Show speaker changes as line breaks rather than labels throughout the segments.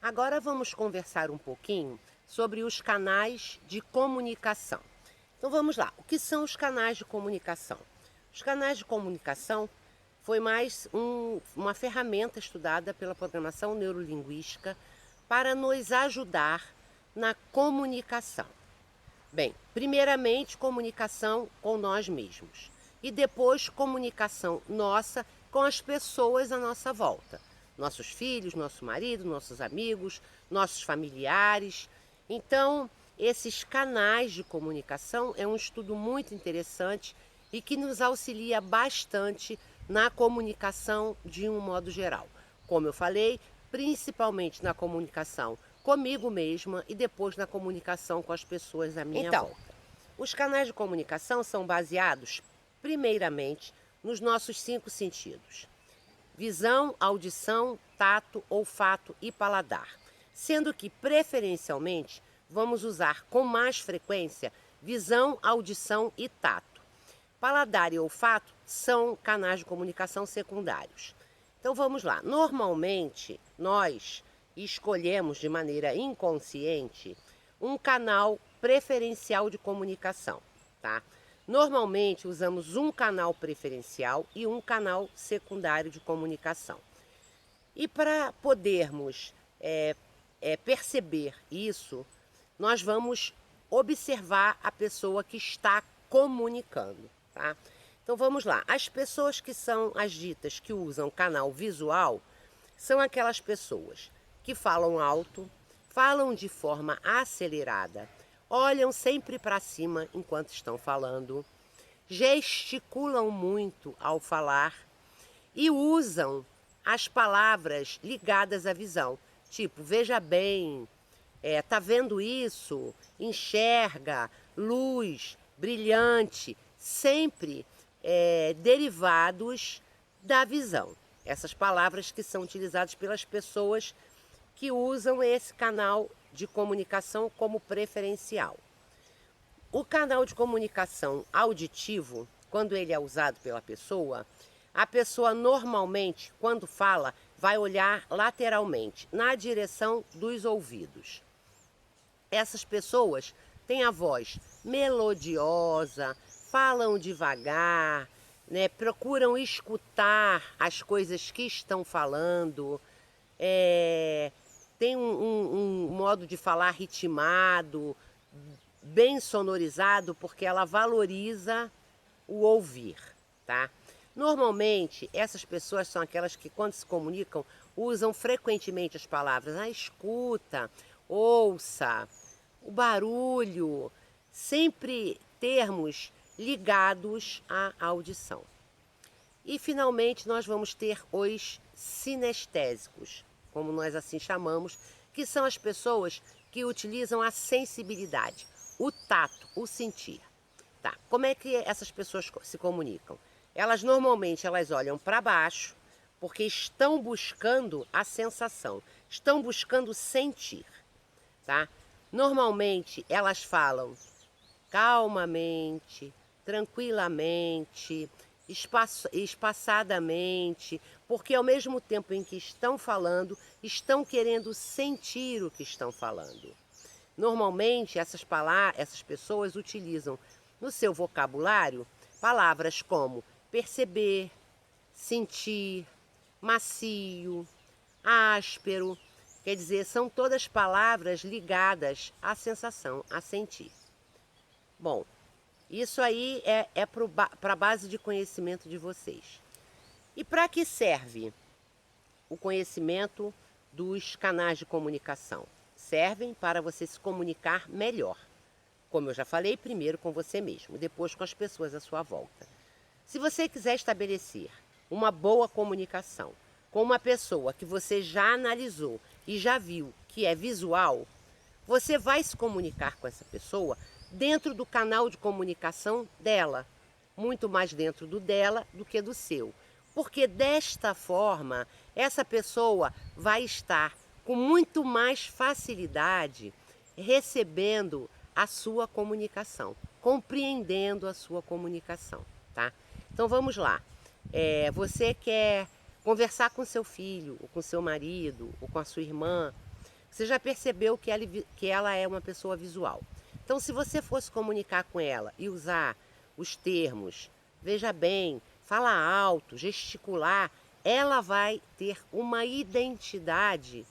Agora vamos conversar um pouquinho sobre os canais de comunicação. Então vamos lá, o que são os canais de comunicação? Os canais de comunicação foi mais uma ferramenta estudada pela programação neurolinguística para nos ajudar na comunicação. Bem, primeiramente comunicação com nós mesmos e depois comunicação nossa com as pessoas à nossa volta. Nossos filhos, nosso marido, nossos amigos, nossos familiares. Então, esses canais de comunicação é um estudo muito interessante e que nos auxilia bastante na comunicação de um modo geral. Como eu falei, principalmente na comunicação comigo mesma e depois na comunicação com as pessoas à minha volta. Os canais de comunicação são baseados, primeiramente, nos nossos 5 sentidos: visão, audição, tato, olfato e paladar. Sendo que, preferencialmente, vamos usar com mais frequência visão, audição e tato. Paladar e olfato são canais de comunicação secundários. Então vamos lá. Normalmente, nós escolhemos de maneira inconsciente um canal preferencial de comunicação, tá? Normalmente usamos um canal preferencial e um canal secundário de comunicação. E para podermos perceber isso, nós vamos observar a pessoa que está comunicando, tá? Então vamos lá, as pessoas que são as ditas que usam canal visual são aquelas pessoas que falam alto, falam de forma acelerada, olham sempre para cima enquanto estão falando, gesticulam muito ao falar e usam as palavras ligadas à visão, tipo veja bem, tá vendo isso, enxerga, luz, brilhante, sempre derivados da visão. Essas palavras que são utilizadas pelas pessoas que usam esse canal de comunicação como preferencial. O canal de comunicação auditivo, quando ele é usado pela pessoa, a pessoa normalmente, quando fala, vai olhar lateralmente, na direção dos ouvidos. Essas pessoas têm a voz melodiosa, falam devagar, né, procuram escutar as coisas que estão falando, tem um modo de falar ritmado, bem sonorizado, porque ela valoriza o ouvir, tá? Normalmente, essas pessoas são aquelas que, quando se comunicam, usam frequentemente as palavras escuta, ouça, o barulho, sempre termos ligados à audição. E, finalmente, nós vamos ter os sinestésicos, como nós assim chamamos, que são as pessoas que utilizam a sensibilidade, o tato, o sentir. Tá? Como é que essas pessoas se comunicam? Elas normalmente olham para baixo, porque estão buscando a sensação, estão buscando sentir, tá? Normalmente elas falam calmamente, tranquilamente, espaçadamente, porque ao mesmo tempo em que estão falando, estão querendo sentir o que estão falando. Normalmente essas pessoas utilizam no seu vocabulário palavras como perceber, sentir, macio, áspero, quer dizer, são todas palavras ligadas à sensação, a sentir. Bom, isso aí é para a base de conhecimento de vocês. E para que serve o conhecimento dos canais de comunicação? Servem para você se comunicar melhor. Como eu já falei, primeiro com você mesmo, depois com as pessoas à sua volta. Se você quiser estabelecer uma boa comunicação com uma pessoa que você já analisou e já viu que é visual, você vai se comunicar com essa pessoa dentro do canal de comunicação dela, muito mais dentro do dela do que do seu. Porque desta forma, essa pessoa vai estar com muito mais facilidade recebendo a sua comunicação, compreendendo a sua comunicação, tá? Então vamos lá. Você quer conversar com seu filho, ou com seu marido, ou com a sua irmã, Você já percebeu que ela é uma pessoa visual. Então, se você fosse comunicar com ela e usar os termos, veja bem, fala alto, gesticular, ela vai ter uma identidade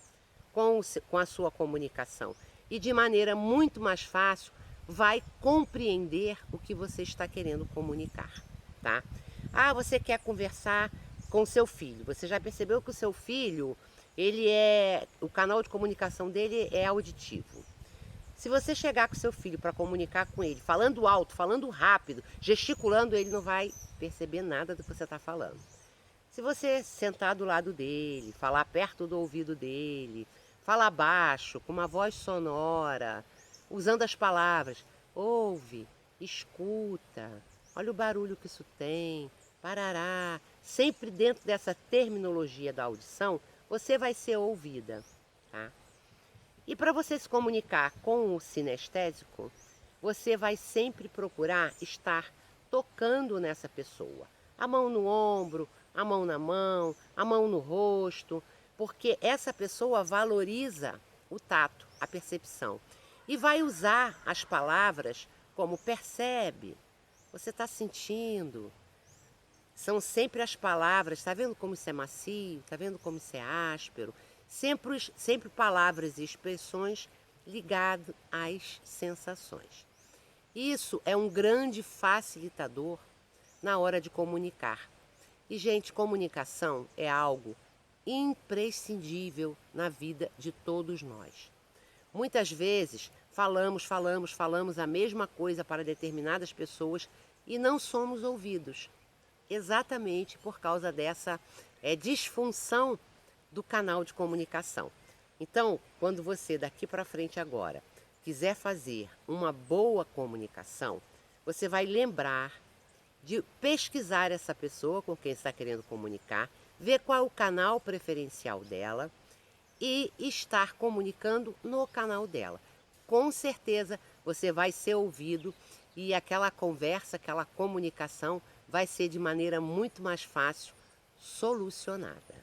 com a sua comunicação e de maneira muito mais fácil vai compreender o que você está querendo comunicar, tá? Ah, você quer conversar com o seu filho. Você já percebeu que o seu filho, o canal de comunicação dele é auditivo. Se você chegar com seu filho para comunicar com ele, falando alto, falando rápido, gesticulando, ele não vai perceber nada do que você está falando. Se você sentar do lado dele, falar perto do ouvido dele, falar baixo, com uma voz sonora, usando as palavras, ouve, escuta, olha o barulho que isso tem, parará, sempre dentro dessa terminologia da audição, você vai ser ouvida, tá? E para você se comunicar com o sinestésico, você vai sempre procurar estar tocando nessa pessoa. A mão no ombro, a mão na mão, a mão no rosto, porque essa pessoa valoriza o tato, a percepção. E vai usar as palavras como percebe, você está sentindo. São sempre as palavras, está vendo como isso é macio, está vendo como isso é áspero? Sempre palavras e expressões ligadas às sensações. Isso é um grande facilitador na hora de comunicar. E, gente, comunicação é algo imprescindível na vida de todos nós. Muitas vezes falamos a mesma coisa para determinadas pessoas e não somos ouvidos, exatamente por causa dessa disfunção do canal de comunicação. Então, quando você daqui para frente agora quiser fazer uma boa comunicação, você vai lembrar de pesquisar essa pessoa com quem está querendo comunicar, ver qual é o canal preferencial dela e estar comunicando no canal dela. Com certeza você vai ser ouvido e aquela conversa, aquela comunicação vai ser de maneira muito mais fácil solucionada.